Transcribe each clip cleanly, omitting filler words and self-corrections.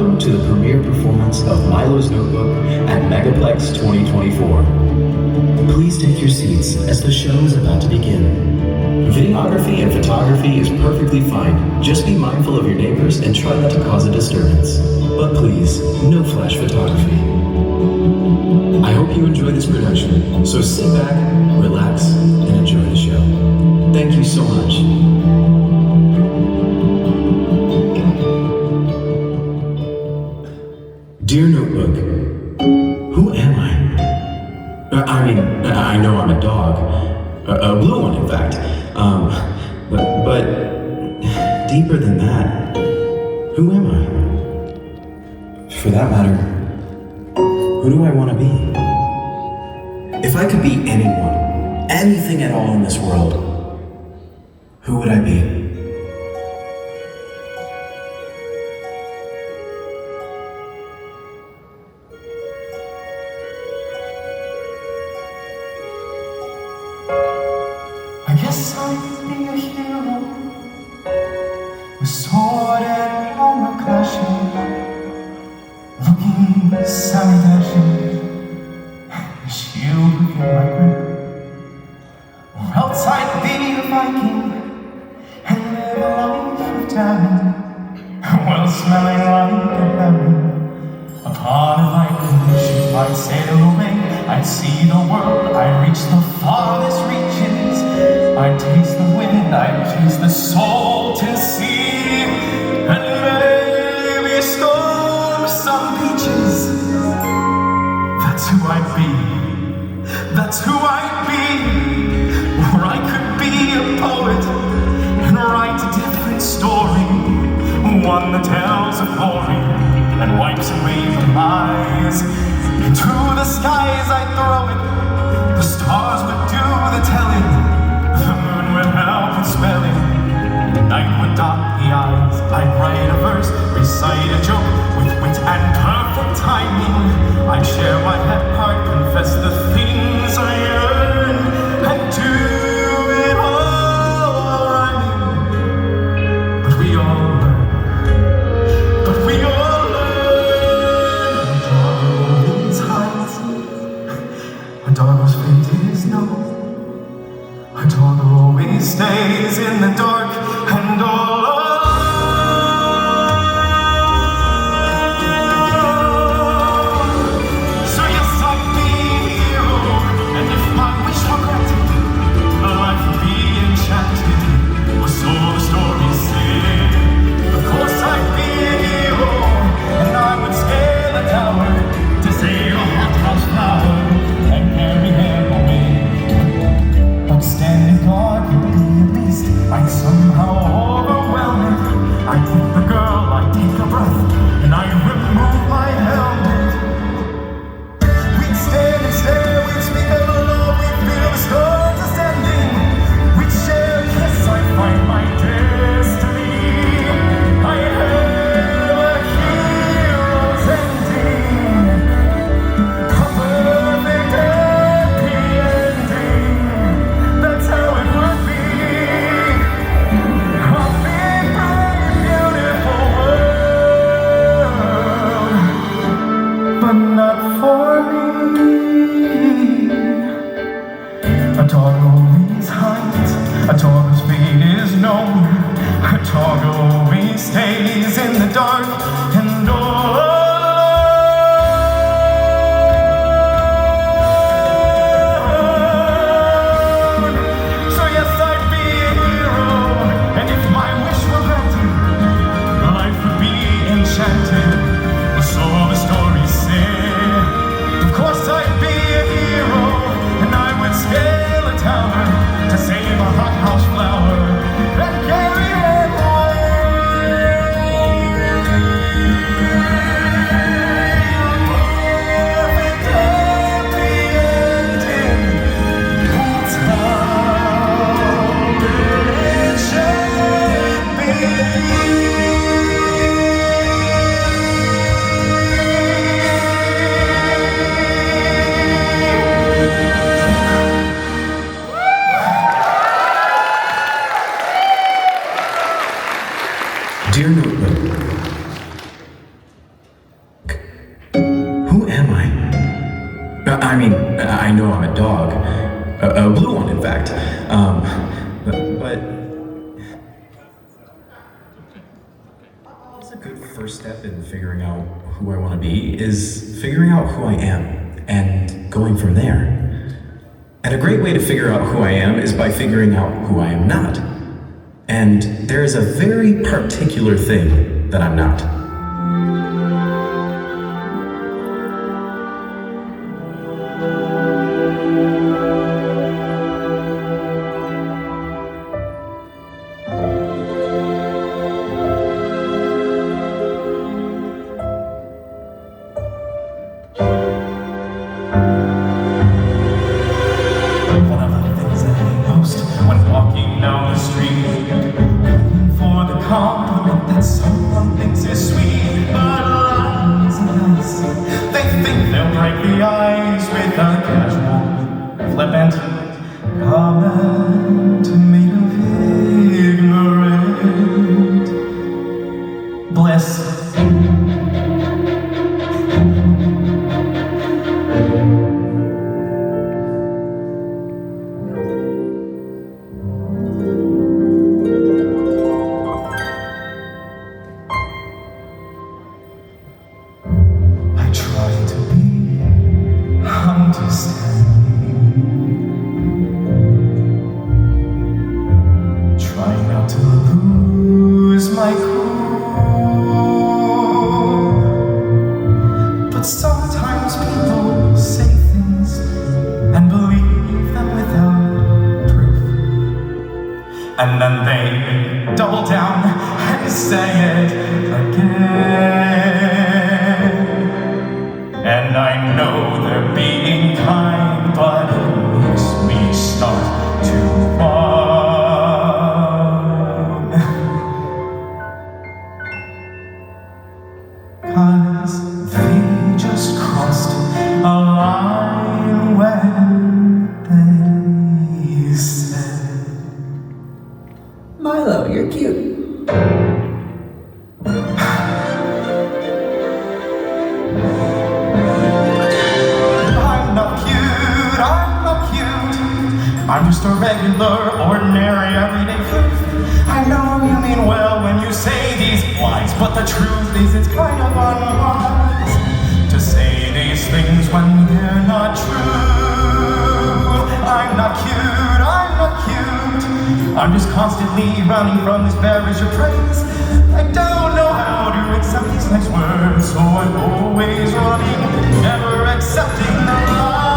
Welcome to the premiere performance of Milo's Notebook at Megaplex 2024. Please take your seats as the show is about to begin. Videography and photography is perfectly fine. Just be mindful of your neighbors and try not to cause a disturbance. But please, no flash photography. I hope you enjoy this production, so sit back, relax, and enjoy the show. Thank you so much. Dear Notebook, who am I? I know I'm a dog. A blue one, in fact. But deeper than that, who am I? For that matter, who do I want to be? If I could be anyone, anything at all in this world, who would I be? I guess I'd be a hero, with sword and armor clashing, looking semi-dashing, a shield within my grip. Or else I'd be a Viking, and live a life of daring, well smelling like a herring. Upon a Viking ship I'd sail away, I'd see the world, I'd reach the farthest reaches, I'd taste the wind, I'd taste the salt and sea, and maybe storm some beaches. That's who I'd be, that's who I'd be. Or I could be a poet and write a different story, one that tells of glory and wipes away the lies. Into the skies I'd throw it, the stars would do the telling, the moon would help in spelling, the night would dot the eyes. I'd write a verse, recite a joke with wit and perfect timing. I'd share my heart, confess the things I earn, and do it all rhyming. But we all learn, but we all learn. A dog whose fate is known, a dog who always stays in the dark and all alone. So yes, I'd be a hero, and if my wish were granted, life would be enchanted, or so the stories say. Of course I'd be a hero, and I would scale a tower to save a hothouse flower and carry him away. But standing guard would be a beast, I'd somehow overwhelm it. I'd hit the girl, I'd take a breath, and I'd remove my helmet. We'd stand and stare, we'd speak of love, we'd feel the stars ascending. We'd share a kiss, I'd find my destiny. I'd have a hero's ending, a perfect happy ending. That's how it would be. A big, bright, beautiful world, but not for me. A dog always hides, a dog whose fate is known, a dog always stays in the dark and all alone. So yes, I'd be a hero, and if my wish were granted, life would be enchanted, so the stories say. Of course I'd be a hero, and I would scale a tower to save a hothouse flower and carry it away. Perfect happy ending. That's how it should be. Dear Notebook, common dog. A blue one, in fact. But a good first step in figuring out who I want to be is figuring out who I am and going from there. And a great way to figure out who I am is by figuring out who I am not. And there is a very particular thing that I'm not. And then they double down and say it again. And I know they're being kind, but it makes me start to run. 'Cause they just crossed a line when they said, Milo, you're cute. I'm just a regular, ordinary, everyday fruit. I know you mean well when you say these lies, but the truth is it's kind of unwise to say these things when they're not true. I'm not cute, I'm not cute. I'm just constantly running from this beverage of praise. I don't know how to accept these nice words, so I'm always running, never accepting the lie.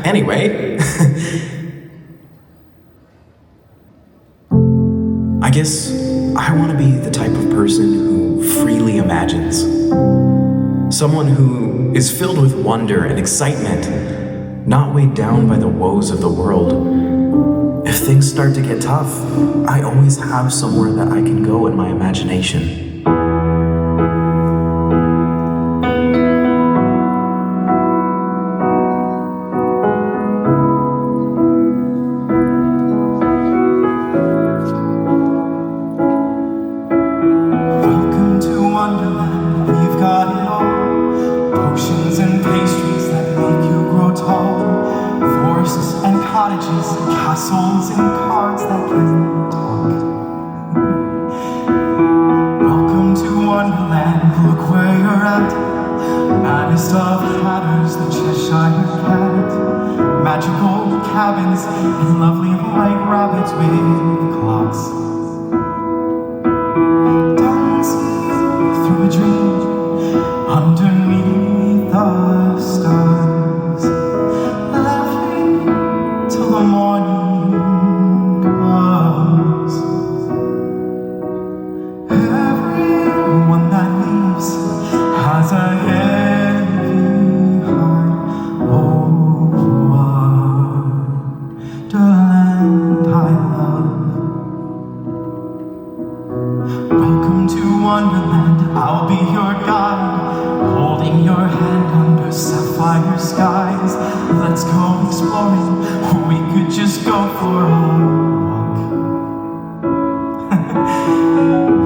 Anyway, I guess I want to be the type of person who freely imagines. Someone who is filled with wonder and excitement, not weighed down by the woes of the world. If things start to get tough, I always have somewhere that I can go in my imagination. Castles and cards that can talk. Welcome to Wonderland, look where you're at. Maddest of hatters, the Cheshire Cat. Magical cabins and lovely white rabbits with clocks. Dancing through a dream underneath the stars. Laughing till the morning. fire skies. Let's go exploring, or we could just go for a walk.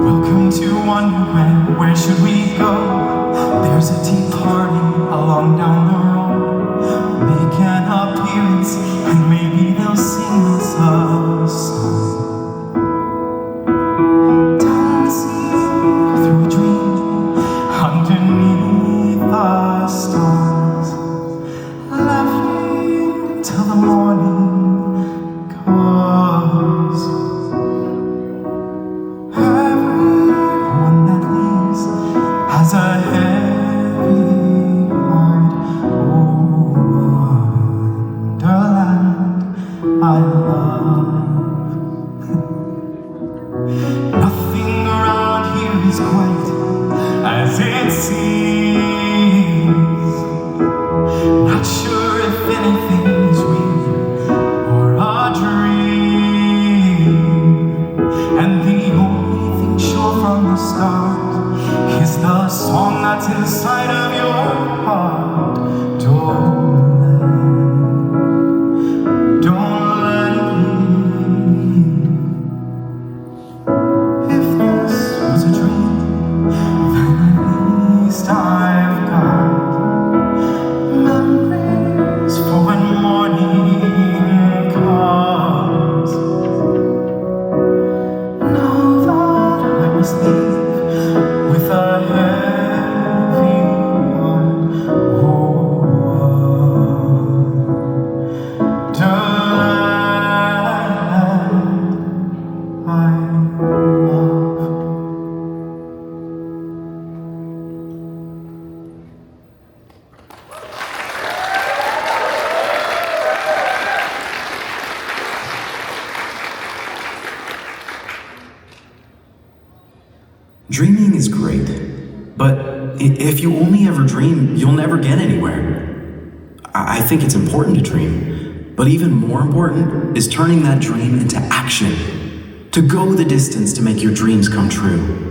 Welcome to Wonderland, where should we go? There's a tea party along down the road. Make an appearance, and maybe they'll sing us a song. Underneath the stars, laughing till the morning comes. Everyone that leaves has a heavy heart. Oh, Wonderland, I love. Nothing around here is quite as it seems. Not sure if anything is real or a dream. And the only thing sure from the start is the song that's inside of your heart. Don't let it leave. If this was a dream, I've got memories for when morning comes. Know that I must leave with a heavy heart. Oh, Wonderland, I love. Dreaming is great, but if you only ever dream, you'll never get anywhere. I think it's important to dream, but even more important is turning that dream into action, to go the distance to make your dreams come true.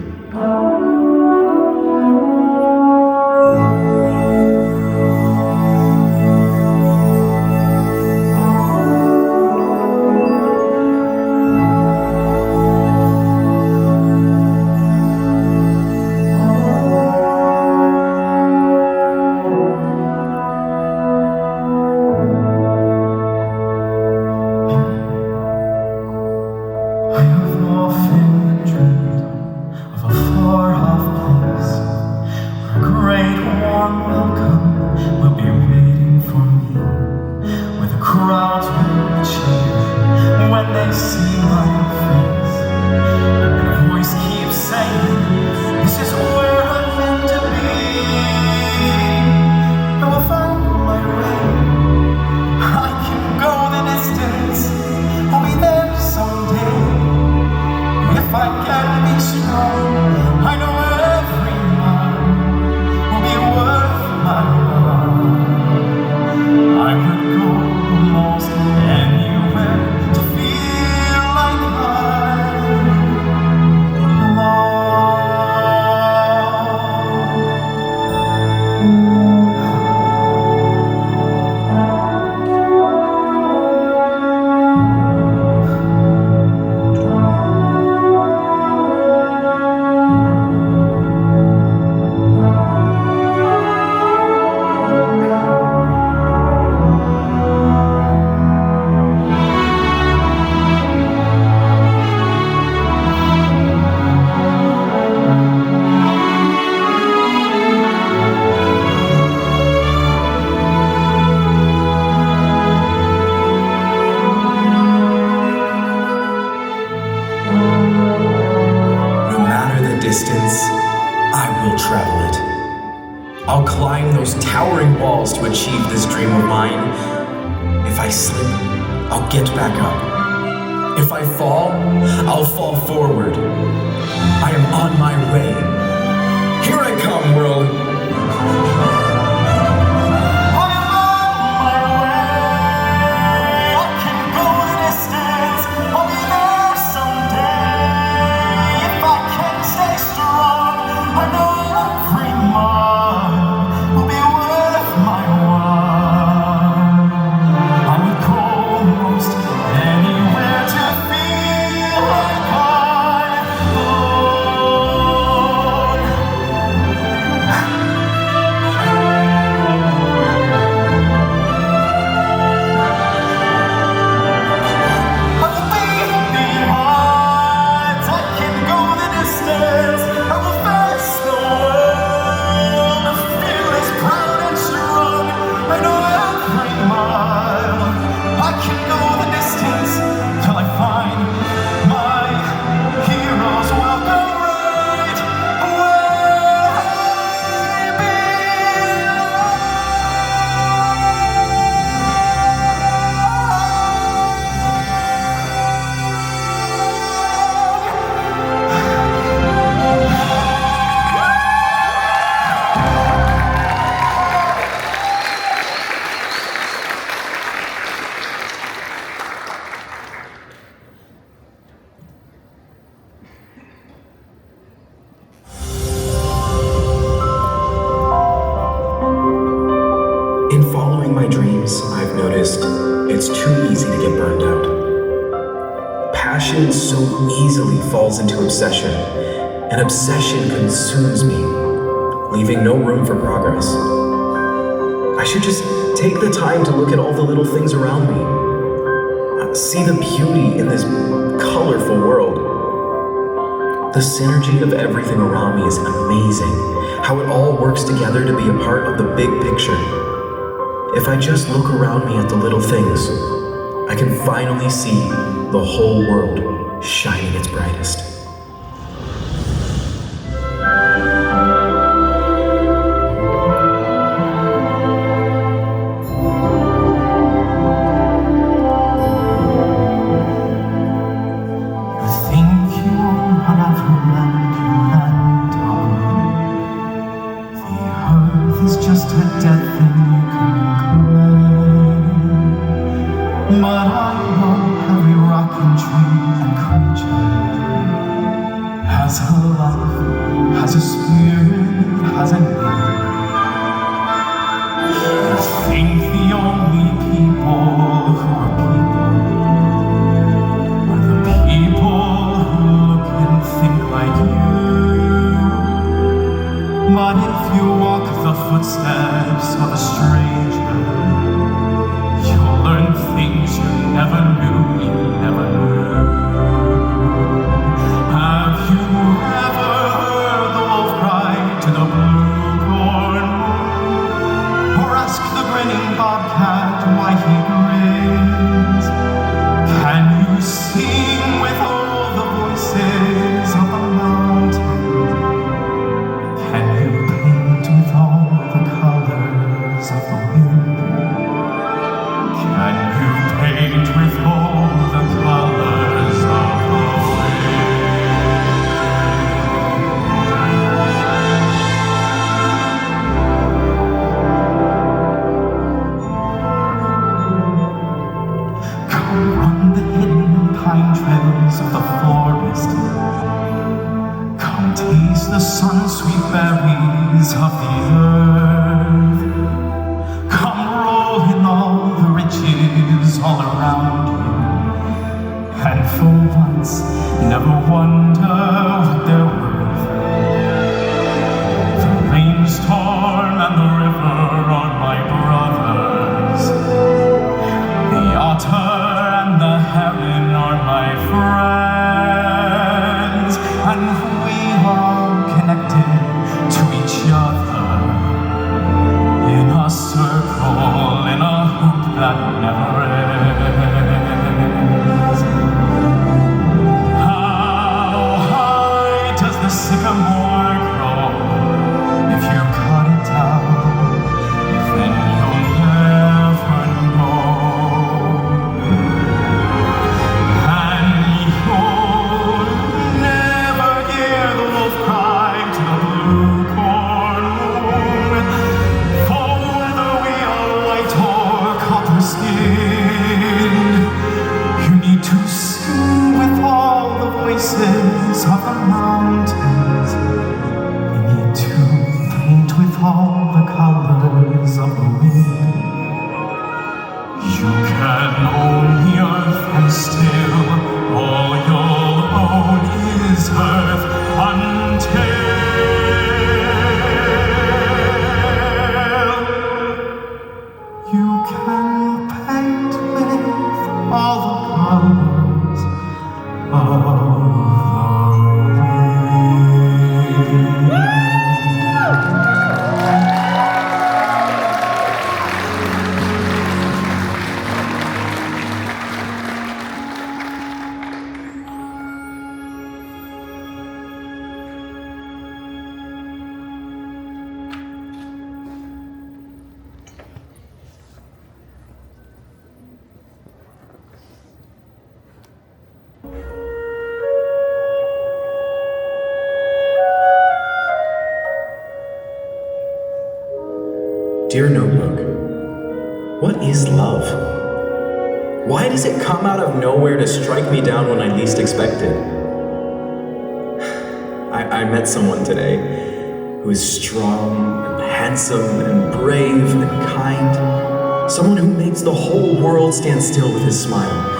I'll climb those towering walls to achieve this dream of mine. If I slip, I'll get back up. If I fall, I'll fall forward. I am on my way. Here I come, world. I know every mile will be worth my while. my dreams, I've noticed it's too easy to get burned out. Passion so easily falls into obsession, and obsession consumes me, leaving no room for progress. I should just take the time to look at all the little things around me, see the beauty in this colorful world. The synergy of everything around me is amazing, how it all works together to be a part of the big picture. If I just look around me at the little things, I can finally see the whole world shining its brightest. Dear Notebook, what is love? Why does it come out of nowhere to strike me down when I least expect it? I met someone today who is strong and handsome and brave and kind. Someone who makes the whole world stand still with his smile.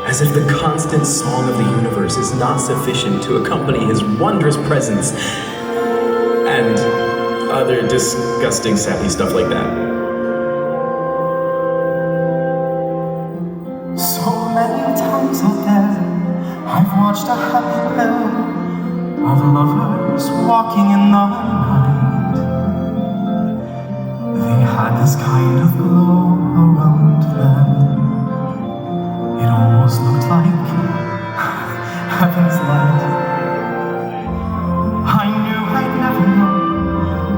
As if the constant song of the universe is not sufficient to accompany his wondrous presence. And other disgusting, sappy stuff like that. So many times out there, I've watched a happy pair of lovers walking in the night. They had this kind of glow around them. It almost looked like heaven's light. I knew I'd never know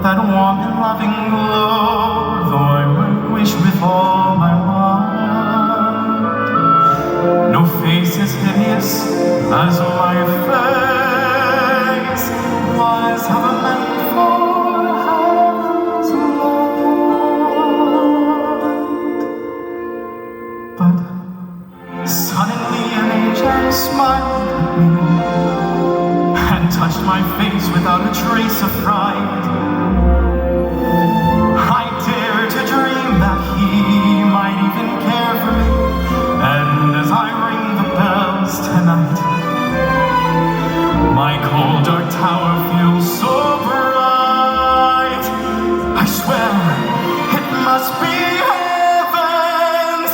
that warm and loving glow, though I might wish with all my might. No face as hideous as my face was ever meant for heaven's light. But suddenly an angel smiled at me and touched my face without a trace of pride. I dare to dream that he might even care for me, and as I ring the bells tonight, my cold dark tower feels so bright. I swear it must be heaven's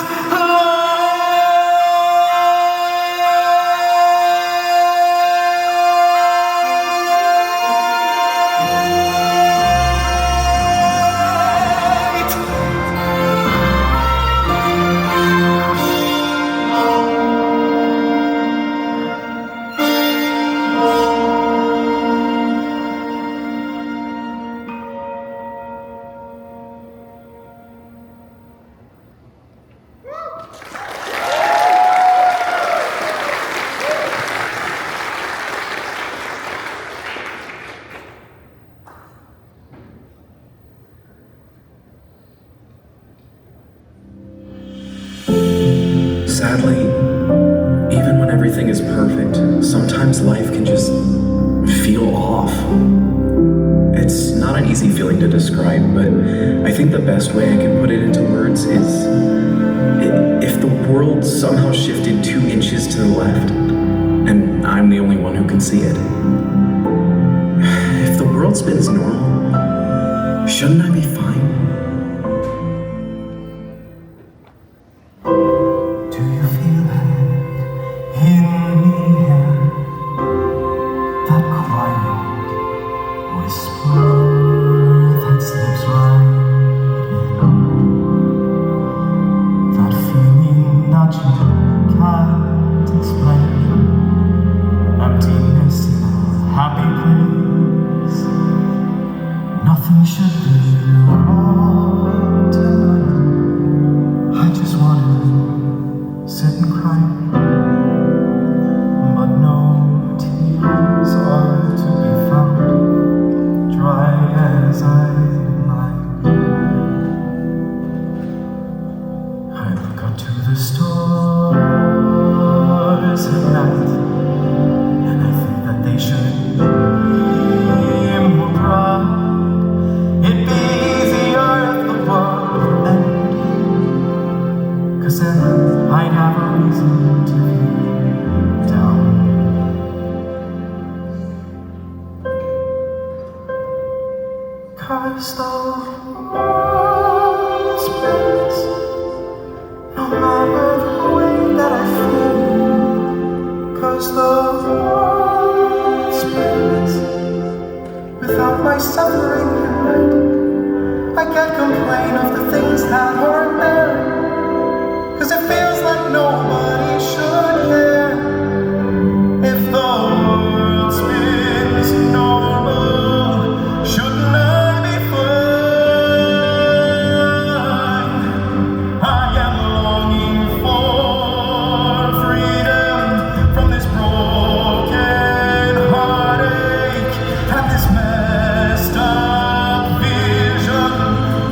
Sadly, even when everything is perfect, sometimes life can just feel off. It's not an easy feeling to describe, but I think the best way I can put it into words is if the world somehow shifted 2 inches to the left, and I'm the only one who can see it. If the world spins normal, shouldn't I be fine?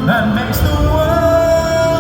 that makes the world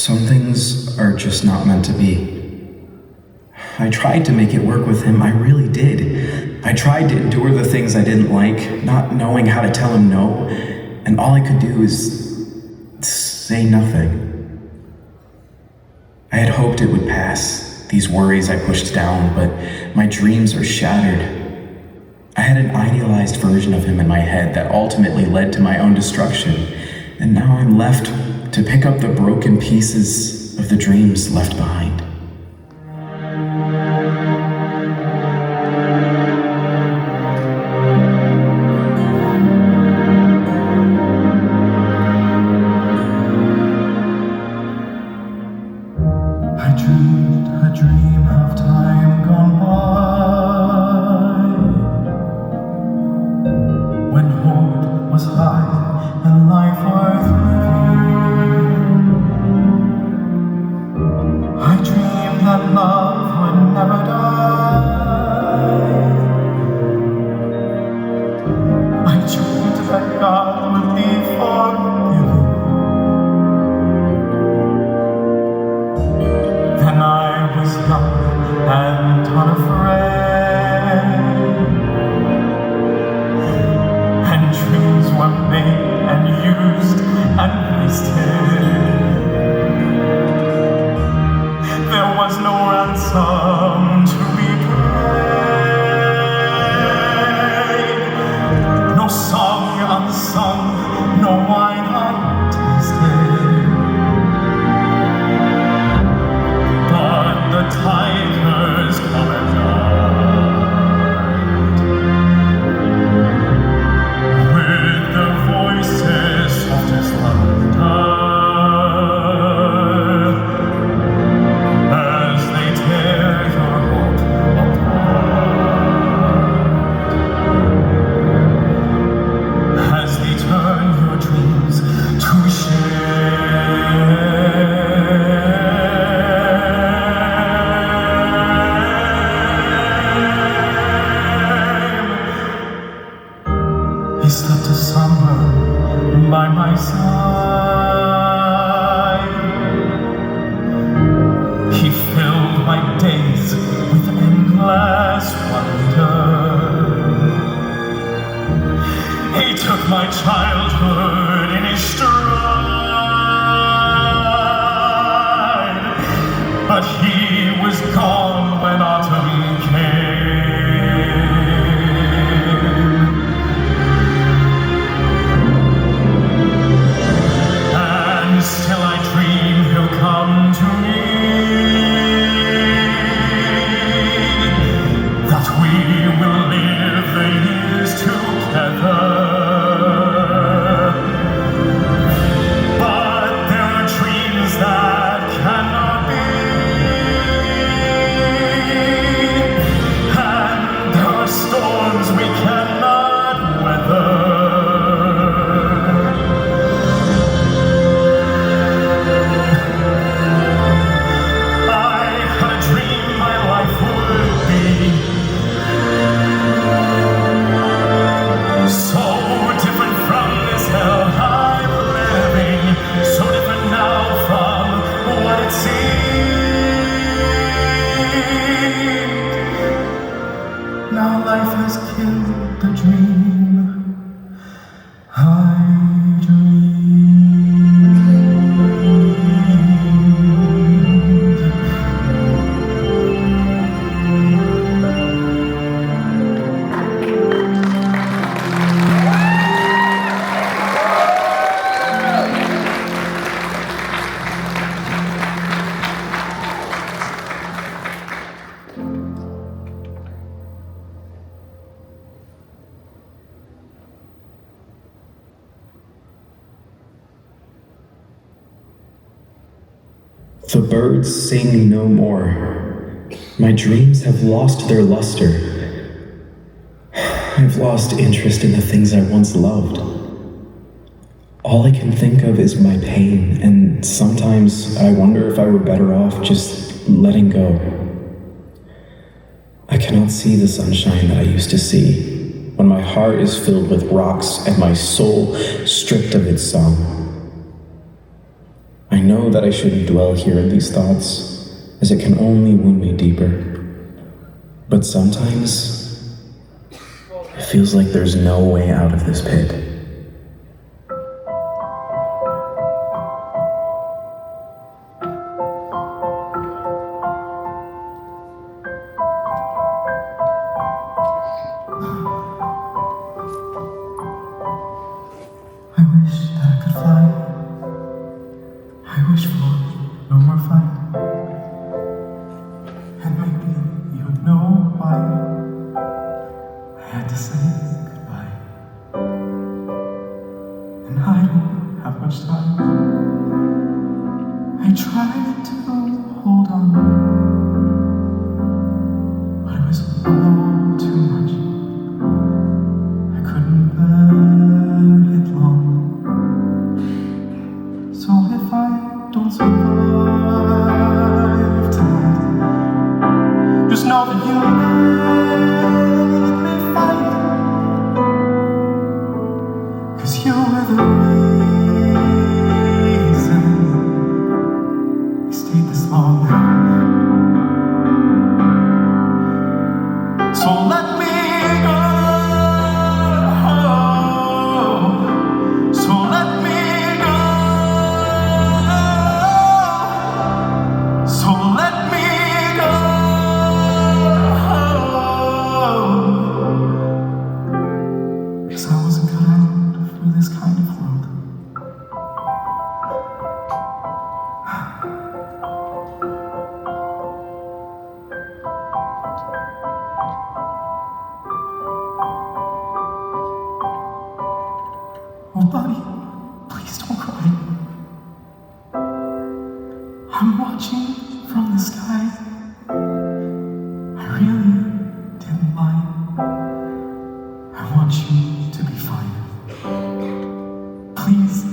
Some things are just not meant to be. I tried to make it work with him, I really did. I tried to endure the things I didn't like, not knowing how to tell him no, and all I could do is say nothing. I had hoped it would pass, these worries I pushed down, but my dreams are shattered. I had an idealized version of him in my head that ultimately led to my own destruction, and now I'm left to pick up the broken pieces of the dreams left behind. The birds sing no more. My dreams have lost their luster. I've lost interest in the things I once loved. All I can think of is my pain, and sometimes I wonder if I were better off just letting go. I cannot see the sunshine that I used to see when my heart is filled with rocks and my soul stripped of its song. I know that I shouldn't dwell here in these thoughts, as it can only wound me deeper. But sometimes, it feels like there's no way out of this pit.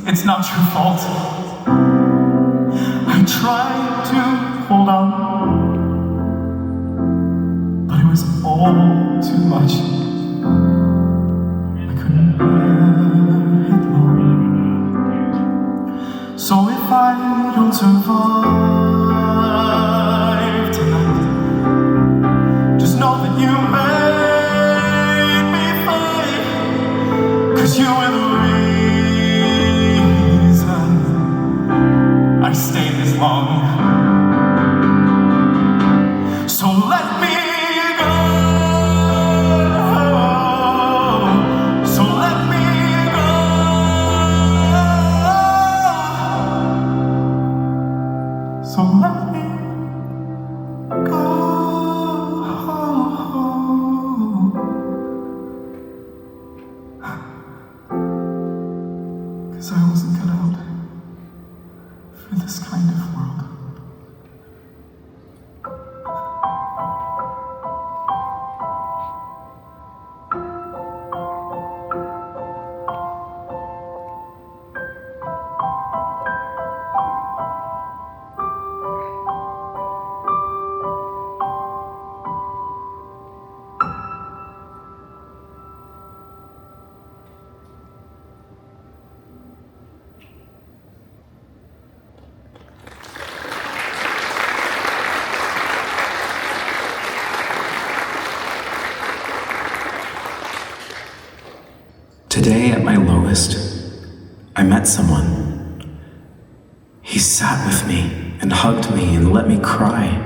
It's not your fault. I tried to hold on, but it was all too much. I couldn't bear it long. So if I don't survive tonight, just know that you made me fight, 'cause you were the I stayed this long. So let me go. So let me go. So let me go. 'Cause I wasn't cut out for this kind of world. Today, at my lowest, I met someone. He sat with me and hugged me and let me cry.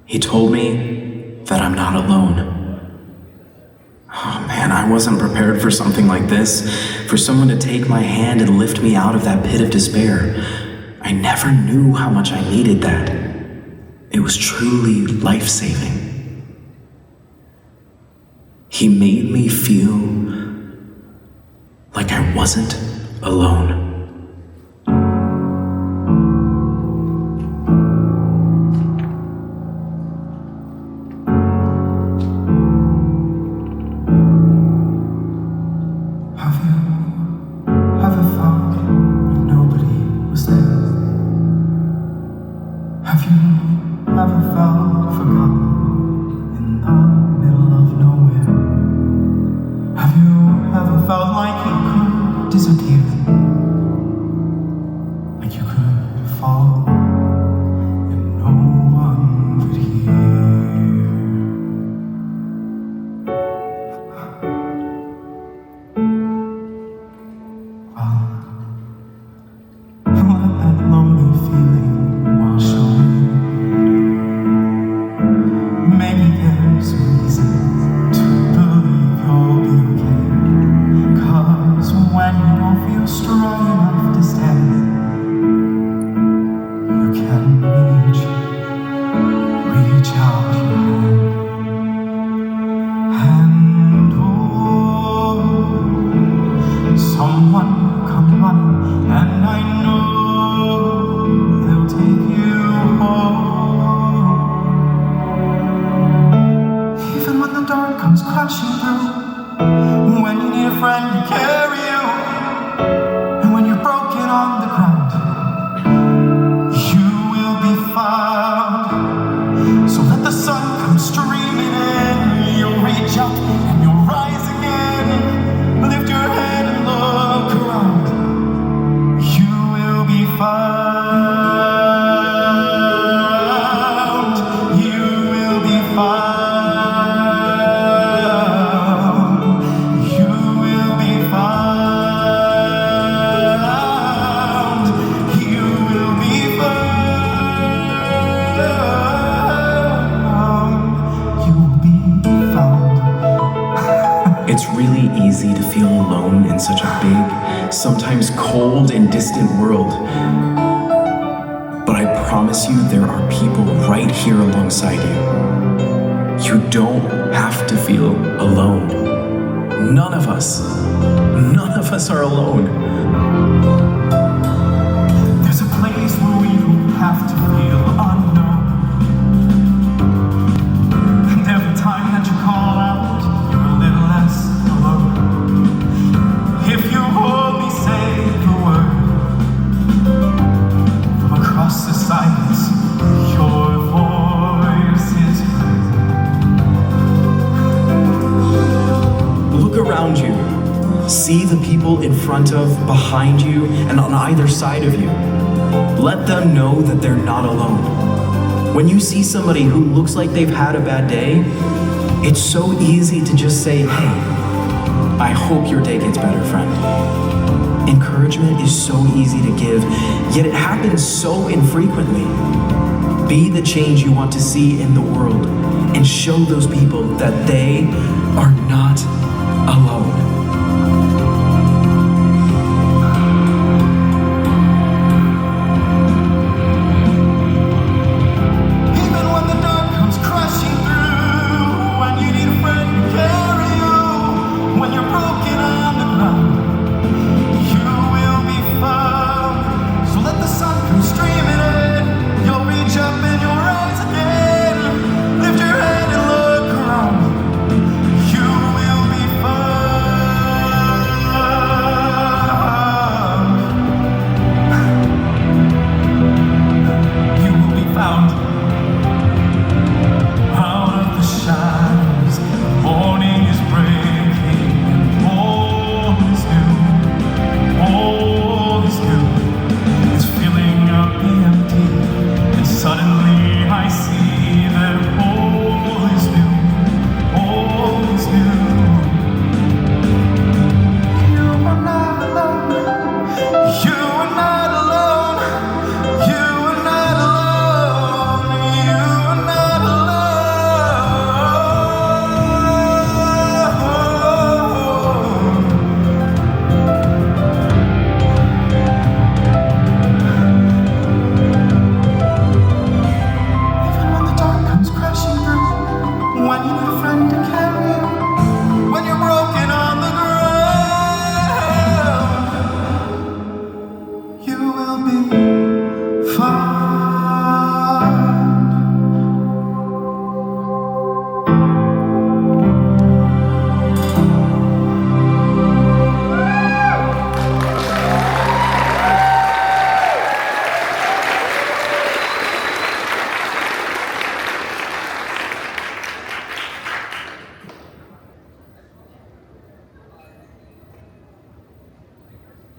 He told me that I'm not alone. Oh man, I wasn't prepared for something like this, for someone to take my hand and lift me out of that pit of despair. I never knew how much I needed that. It was truly life-saving. He made me feel like I wasn't alone. Have you ever thought when nobody was there? Have you ever felt forgotten in the middle of nowhere? Have you ever felt like you could disappear? Like It's really easy to feel alone in such a big, sometimes cold and distant world. But I promise you there are people right here alongside you. You don't have to feel alone. None of us are alone. There's a place where we don't have to feel unknown. And every time that you call out, you're a little less alone. If you only say the word, from across the silence, your voice is heard. Look around you. See the people in front of, behind you, and on either side of you. Let them know that they're not alone. When you see somebody who looks like they've had a bad day, it's so easy to just say, hey, I hope your day gets better, friend. Encouragement is so easy to give, yet it happens so infrequently. Be the change you want to see in the world and show those people that they are not alone.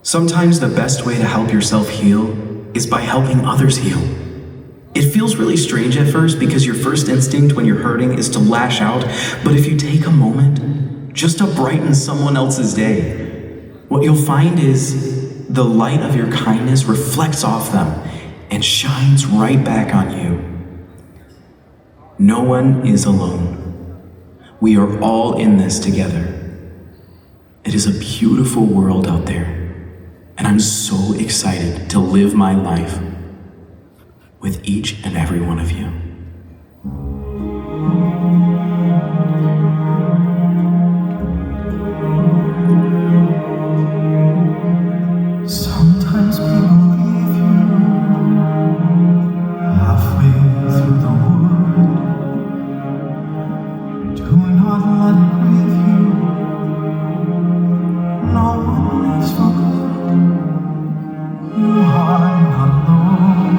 Sometimes the best way to help yourself heal is by helping others heal. It feels really strange at first because your first instinct when you're hurting is to lash out, but if you take a moment just to brighten someone else's day, what you'll find is the light of your kindness reflects off them and shines right back on you. No one is alone. We are all in this together. It is a beautiful world out there. And I'm so excited to live my life with each and every one of you. Sometimes people leave you halfway through the wood. Do not let it grieve you. No one lives for good. You are not alone.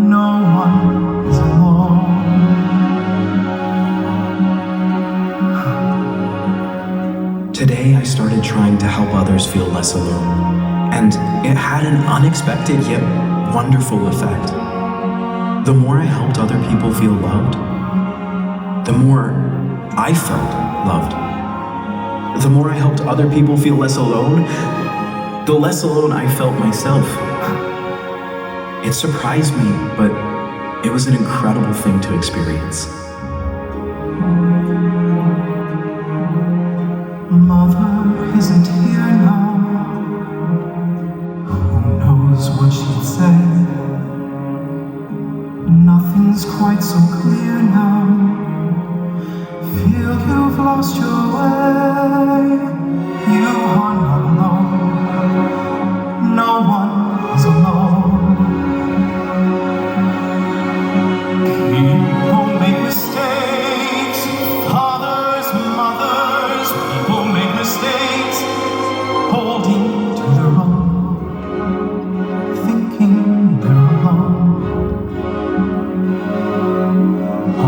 No one is alone. Today I started trying to help others feel less alone, and it had an unexpected yet wonderful effect. The more I helped other people feel loved, the more I felt loved. The more I helped other people feel less alone, the less alone I felt myself. It surprised me, but it was an incredible thing to experience. way. You are not alone. No one is alone. People make mistakes. Fathers, mothers, people make mistakes. Holding to their own, thinking they're alone.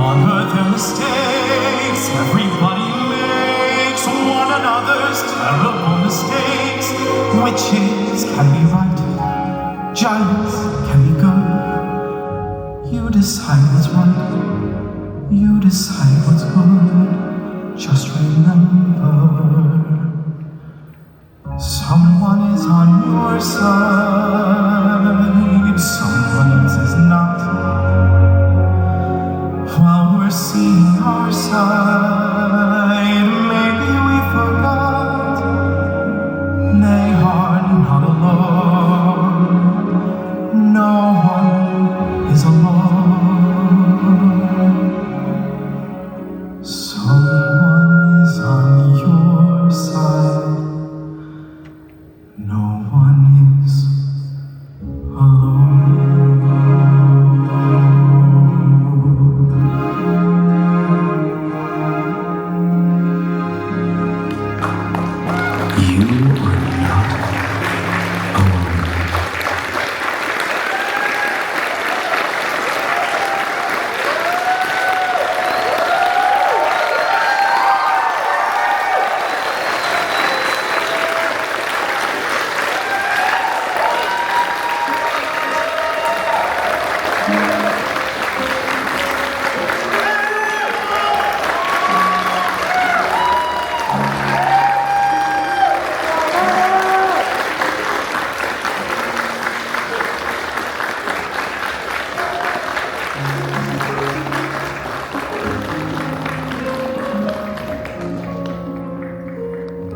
On earth there are mistakes. Everybody makes one another's terrible mistakes. Witches can be right, giants can be good. You decide what's right, you decide what's good. Just remember, someone is on your side.